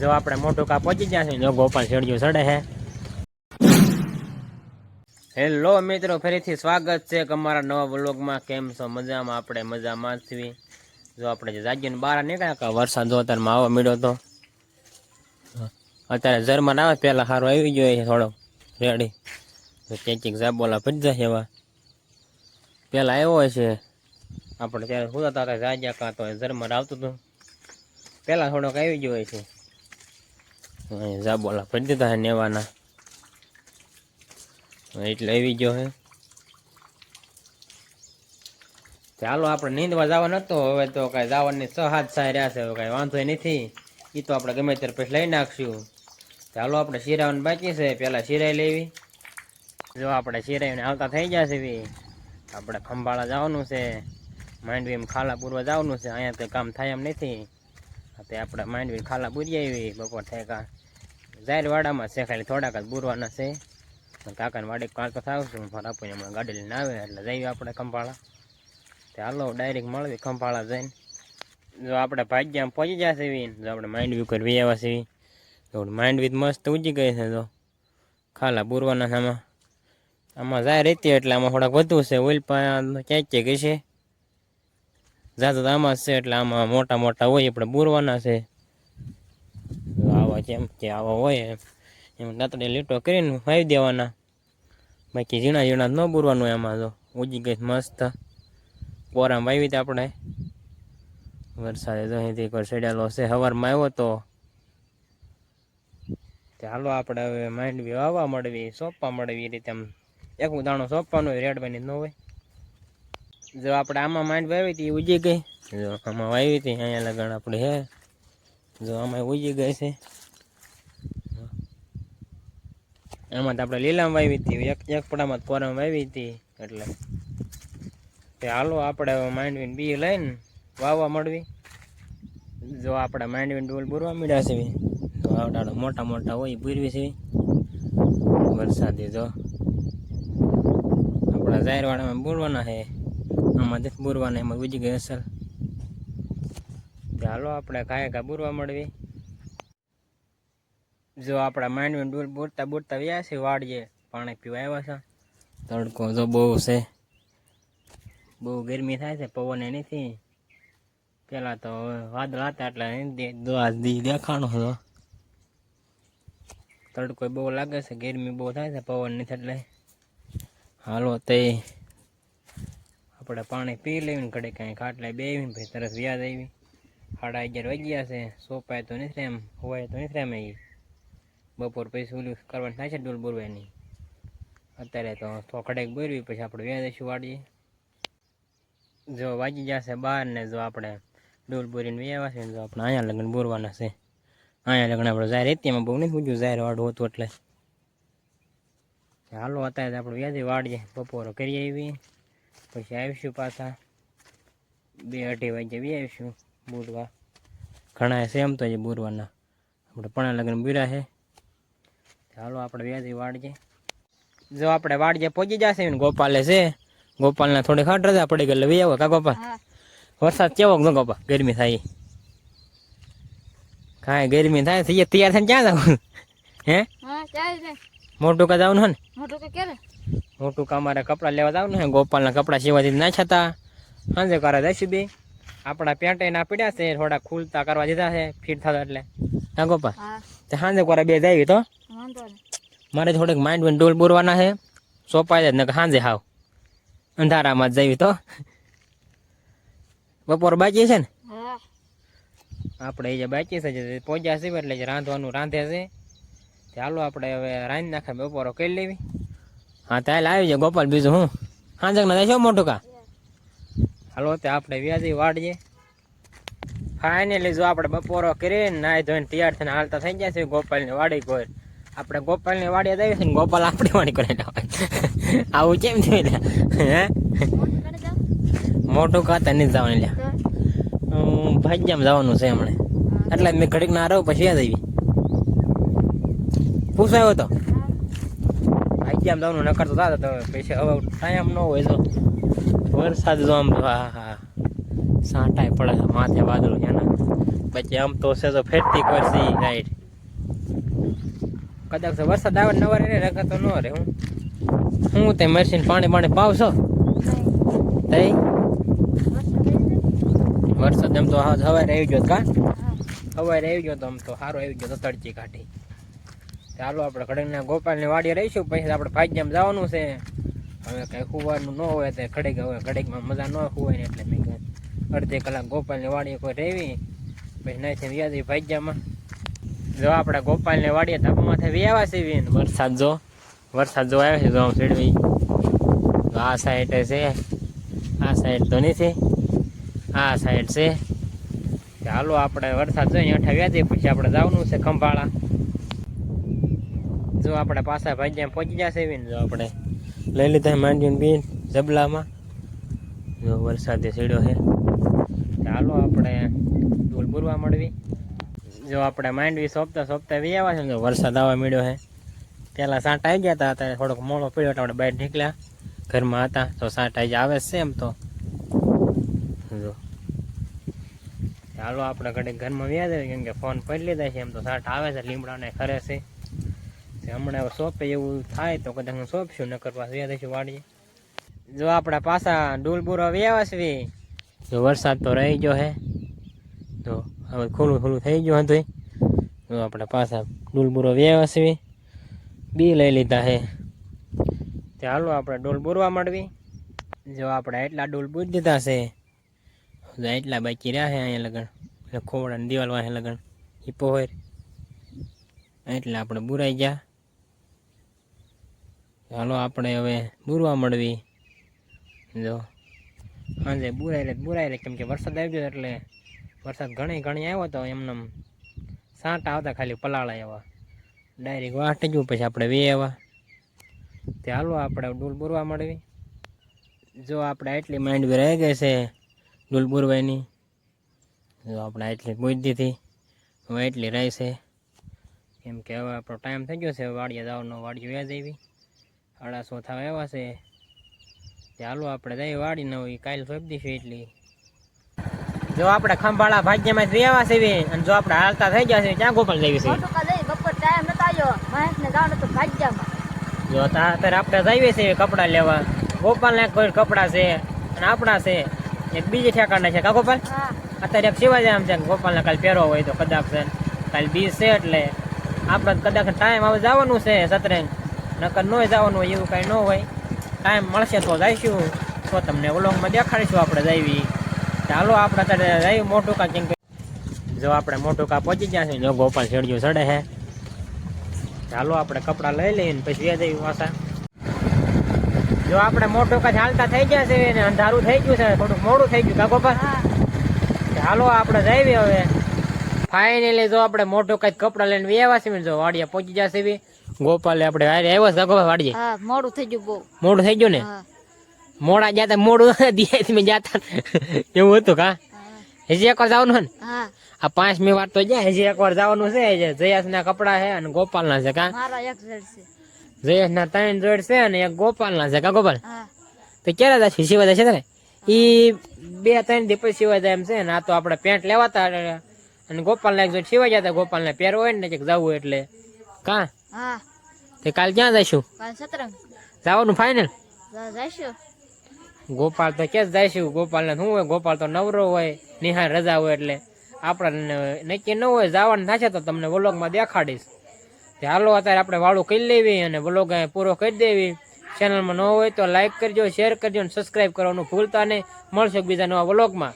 જો આપણે મોટું કા પહોંચી ગયા છે, જો ગોપાલ શેરડીઓ ચડે છે. હેલો મિત્રો, ફરીથી સ્વાગત છે અમારા નવા વ્લોગમાં. કેમ છો? મજામાં? આપણે મજામાં છીએ. જો આપણે જે જાગીને બહાર નીકળ્યા, વરસાદ જો અત્યારમાં આવવા મળ્યો તો. અત્યારે ઝરમર આવે પેલા સારું આવી ગયો છે થોડો રેડી. તો ક્યાંક જાબોલા પડી જાય એવા પેલા આવ્યો હોય છે. આપણે ત્યારે સુતા હતા જાગ્યા કાં તો ઝરમર આવતું હતું. પેલા થોડોક આવી ગયો હોય છે. જાબોલા પડી દીધા છે નેવાના, એટલે આવી ગયો હે. ચાલો આપણે નીંદવા જવાનો હતો, હવે તો કઈ જવાની 6-7 સાય રહ્યા છે, હવે કઈ વાંધો નથી. એ તો આપણે ગમે ત્યારે પછી લઈ નાખશું. ચાલો આપણે શિરાવાનું બાકી છે, પેલા શિરાઈ લેવી. જો આપણે શિરાઈને આવતા થઈ ગયા છે. આપણે ખંભાળા જવાનું છે, માંડવી ખાલા પૂરવા જવાનું છે. અહીંયા તો કામ થાય એમ નથી. તે આપણે માંડવી ખાલા પૂરી આવી બપોર થાય કા જાહેર વાડામાં છે, ખાલી થોડાક જ બુરવાના છે. કાકાને વાડી કાલ તો થાવ છું, મારા આપણને હમણાં ગાડી લઈને આવે એટલે જઈએ આપણે ખંભાળા. તે હાલો ડાયરેક્ટ મળવી ખંભાળા જઈને. જો આપણે ભાગ્યા પહોંચી જશે. જો આપણે માંડવી કરવી આવ્યા છીએ. તો માંડવી મસ્ત ઉજી ગઈ છે. જો ખાલા બુરવાના છે આમાં જાય રહેતી, એટલે આમાં થોડાક વધુ છે. ઓઇલ પણ ક્યાંક ગઈ છે જાતો તો આમાં છે, એટલે આમાં મોટા મોટા હોય આપણે બુરવાના છે. આવા જેમ કે આવા હોય એમ દાંતડી લીટો કરીને વાવી દેવાના. બાકી ઝીણા ઝીણા ન બુરવાનું. એમાં જો ઉજી ગઈ મસ્ત પોરામાં વાવી હતી આપણે. વરસાદે તો અહીંથી કોઈ ચડેલો છે, સવારમાં આવ્યો તો. હાલો આપણે હવે માંડવી વાવવા મળવી, સોંપવા મળવી. એ રીતે આમ એક દાણો સોંપવાનો હોય, રેડવાની ન હોય. જો આપણે આમાં માંડવી વાવી હતી ઉજી ગઈ. જો આમાં વાવી હતી અહીંયા લગણ આપણે હે. જો આમાં ઉજી ગઈ છે. આમાં તો આપણે લીલામાં વાવી હતી, એક પડામાં પોરામાં વાવી હતી. એટલે તે હાલો આપણે હવે માંડવીને બી લઈને વાવવા મળવી. જો આપણે માંડવીને ડોલ બુરવા મળ્યા છે. તો આવડાડો મોટા મોટા હોય બુરવી છે વરસાદી. જો આપણા જાહેરવાડામાં બુરવાના છે, આમાં બુરવાના એમાં ઉજી ગઈ અસર. હાલો આપણે કાંઈ બુરવા મળવી. જો આપણા માંડવીને ડોલ બોરતા બોરતા વ્યા છે વાડીએ, પાણી પીવા આવ્યા છે. તડકો જો બહુ છે, બહુ ગરમી થાય છે, પવન નથી. પેલા તો વાદળ હતા એટલે દેખાણો હતો. તડકો બહુ લાગે છે, ગરમી બહુ થાય છે, પવન નથી એટલે. હાલો તે આપણે પાણી પી લેવીને ઘડે કાંઈ ખાટલા બેવીને પછી તરત વ્યાજ આવી. 11:30 વાગ્યા છે. સોપાય તો નથી એમ, હોય તો નથી એમ. એ બપોર પછી ઓલું કરવાનું થાય છે ડોલ બોરવાની. અત્યારે તો થોકડેક બોરવી પછી આપણે વ્યાજ દઈશું વાડીએ. જો વાગી જશે 12 ને જો આપણે ડોલ બોરીને વ્યાવા છે. જો આપણે અહીંયા લગ્ન બોરવાના છે. અહીંયા લગ્ન આપણે જાહેર હતી, એમાં બહુ નથી પૂછ્યું, જાહેર વાડું હતું એટલે. હાલો અત્યારે આપણે વ્યાજે વાડીએ બપોરો કરી આવી, પછી આવીશું પાછા 2-2:30 વાગ્યે બી આવીશું બોરવા. ઘણા છે એમ તો જે બોરવાના, આપણે પણ લગ્ન બુરા છે. હાલો આપણે વ્યાજે વાડીએ. જો આપણે વાડીએ પહોંચી જશે ને ગોપાલે છે. ગોપાલને થોડી ખાટ રજા પડી ગઈ એટલે વી આવો કા ગોપાલ. વરસાદ કેવો ન ગોપા? ગરમી થાય કાંઈ ગરમી થાય છે. તૈયાર થઈને ક્યાં જવું? હે મોટું કા જવાનું હે ને? મોટું કા અમારે કપડાં લેવા જવાનું હે. ગોપાલના કપડાં સીવાથી ના છતા સાંજે કરે જઈશું બે. આપણા પેન્ટે ના પડ્યા છે, થોડા ખુલતા કરવા દીધા છે ફીટ થતા એટલે. હા ગોપાલ, તે સાંજે કરે બે જાય તો મારે થોડીક માઇન્ડ ડોલ બોરવાના છે. સોપાય જ ને સાંજે હાવ અંધારામાં જ જવી તો. બપોર બાકી છે ને આપણે એ જે બાકી છે પહોંચ્યા છે એટલે રાંધવાનું રાંધે છે. ચાલો આપણે હવે રાંધી નાખે બપોરો કરી લેવી. હા ત્યાં આવી જાય ગોપાલ. બીજું હું સાંજે ના જાય મોટું કા. હાલો તે આપણે વ્યાજી વાડીએ. ફાઇનલી જો આપણે બપોરો કરીને નાહી ધોઈને તૈયાર થઈને હાલતા થઈ ગયા છે ગોપાલની વાડી કોઈ. આપણે ગોપાલની વાડીએ જઈએ છે ને ગોપાલ આપણી વાડી કરે. આવું કેમ થયું? હે મોટું ખાતા નથી જવાનું લ્યા, ભાગ્યામાં જવાનું છે હમણાં. એટલે મેં ઘડીક ના રહું પછી યાદ આવી પૂછાયો તો ભાગ્યામાં જવાનું નકર તો થતો. પછી હવે ટાઈમ ન હોય તો વરસાદ જો આમ હા હા સાંટાય પડે છે માથે વાદળો એના. પછી આમ તો છે તો ફેરતી કરશી રાઈટ કદાચ વરસાદ આવે નવા રે રગા તો ન રે હું તે મરસીન પાણી પાવશો તઈ વરસાદ એમ તો સવારે આવી ગયો કા સવારે આવી ગયો તો આમ તો સારો આવી ગયો તો તડકી કાઢી ચાલો આપણે ખડેકના ગોપાલની વાડીએ રહીશું પછી આપણે ભાગ્યામાં જવાનું છે હવે કઈ ખુવાનું ન હોય તો ખડેક હવે ખડેકમાં મજા ન ખુવાય ને એટલે મેં અડધી કલાક ગોપાલની વાડીએ કોઈ રહેવી પછી નાખી વ્યાજી ભાગ્યામાં જો આપણે ગોપાલની વાડીએ ધાબામાંથી વ્યાવા સીવી ને વરસાદ જો આવે છે જો આમ સીડવી આ સાઈડ છે આ સાઈડ તો નથી આ સાઈડ છે ચાલો આપણે વરસાદ જોઈએ અઠાવ્યા દઈએ પછી આપણે જવાનું છે ખંભાળા જો આપણે પાછા ભાગ્યા પહોંચી જશે ને જો આપણે લઈ લીધા માંડવીને બીન જબલામાં જો વરસાદે સીડ્યો છે ચાલો આપણે ડોલ પૂરવા મળવી જો આપણે માંડવી સોંપતા વી આવ્યા છે જો વરસાદ આવવા મળ્યો છે પહેલાં સાંટ આવી ગયા હતા અત્યારે થોડોક મોડો પડ્યો એટલે આપણે બહાર નીકળ્યા ઘરમાં હતા તો સાંટ આવી આવે છે એમ તો જો ચાલો આપણે ઘડી ઘરમાં વ્યા જાય કેમ કે ફોન પડી લીધા છે એમ તો સાંટ આવે છે લીમડાને ખરે છે હમણાં સોંપે એવું થાય તો કદાચ હું સોંપશું નકર પાછું વ્યા દઈશું વાડીએ જો આપણા પાછા ડૂલબુરો વ્યાવા છે જો વરસાદ તો રહી ગયો હે તો હવે ખુલ્લું થઈ ગયું હતું જો આપણે પાછા ડૂલબુરો વ્યાવા છે બી લઈ લીધા હે ચાલો આપણે ડોલ બોરવા મળવી જો આપણે એટલા ડોલ બૂજ દીધા છે એટલા બાકી રહ્યા છે અહીંયા લગન ખોવડાની દિવાલ વાહે લગન હિપો હોય એટલે આપણે બુરાઈ ગયા ચાલો આપણે હવે બુરવા મળવી જો સાંજે બુરાય કેમ કે વરસાદ આવી ગયો એટલે વરસાદ ઘણી આવ્યો તો એમને સાંટા આવતા ખાલી પલાળા એવા ડાયરેક્ટ વાટ ગયું પછી આપણે વે એવા ચાલો આપણે ડૂલ બોરવા મળવી જો આપણે એટલી માંડવી રહી ગઈ છે ડૂલ બોરવાની જો આપણે એટલી પૂજ દીધી હવે એટલી રહી છે કેમ કે હવે આપણો ટાઈમ થઈ ગયો છે વાડીએ જવાનો વાડીએ વ્યાજ આવી 8:30 થવા આવ્યા છે ચાલો આપણે જઈએ વાડીને હોય કાલે સોંપી દઈશું એટલી જો આપણે ખંભાળા ભાગ્યમાં વ્યાવા છે અને જો આપણે હાલતા થઈ ગયા છે ક્યાં ગોપાલ જઈએ છે જો અત્યારે આપણે જઈએ છીએ કપડાં લેવા ગોપાલના કોઈ કપડાં છે અને આપણા છે એક બીજી ઠેકાણા છે કા ગોપાલ અત્યારે એક સિવાય આમ છે ગોપાલને કાલે પહેરો હોય તો કદાચ છે કાલે બીજ છે એટલે આપણે કદાચ ટાઈમ હવે જવાનું છે સતરેંગ નકર ન જવાનું હોય એવું કાંઈ ન હોય ટાઈમ મળશે તો જઈશું તો તમને વ્લોગમાં દેખાડીશું આપણે જઈએ ચાલો આપણે અત્યારે જઈએ મોટું કા કેમ કે જો આપણે મોટું કા પહોંચી ગયા છે જો ગોપાલ શેડિયું ચડે છે ચાલો આપણે કપડાં લઈ લઈને પછી વ્યા જઈએ પાછા જો આપણે મોટું કા હાલતા થઈ ગયા છે ને અંધારું થઈ ગયું છે થોડુંક મોડું થઈ ગયું કા ગોપાલ ચાલો આપણે જઈએ હવે ફાઇનલી જો આપણે મોટું કઈ કપડા લઈને વ્યાવા છે જો વાડીએ પહોંચી જશે ગોપાલે આપણે આવ્યો છે ગોપાલ વાડીએ મોડું થઈ ગયું બહુ મોડું થઈ ગયું ને મોડા જતા મોડું દિયા જતા એવું હતું કા હજી એકવાર જવાનું ને આ 5મી વાર તો જાય હજી એકવાર જવાનું છે જયેશ ના કપડા છે અને ગોપાલ ના છે કા જયેશ ના 3 જોડ છે અને એક ગોપાલ ના છે કા ગોપાલ તો ક્યારે જશે સિવાય જશે ને ઈ 2-3 દિવસ પછી સિવાય જાય એમ છે ને આ તો આપણે પેન્ટ લેવાતા અને ગોપાલ ના એક જોડ સિવાય જતા ગોપાલ ને પહેરવો હોય ને જવું એટલે કા તે કાલ ક્યાં જઈશું જવાનું ફાઇનલ ગોપાલ તો ક્યાં જઈશું ગોપાલ ને શું હોય ગોપાલ તો નવરો હોય નિહાળ રજા હોય એટલે આપણે નક્કી ન હોય જવાનું થશે તો તમને વ્લોગમાં દેખાડીશ હાલો અત્યારે આપણે વાળું કરી લેવી અને વ્લોગ પૂરો કરી દેવી ચેનલમાં ન હોય તો લાઈક કરજો શેર કરજો અને સબસ્ક્રાઈબ કરવાનું ભૂલતા નહીં મળશે બીજા નવા વ્લોગમાં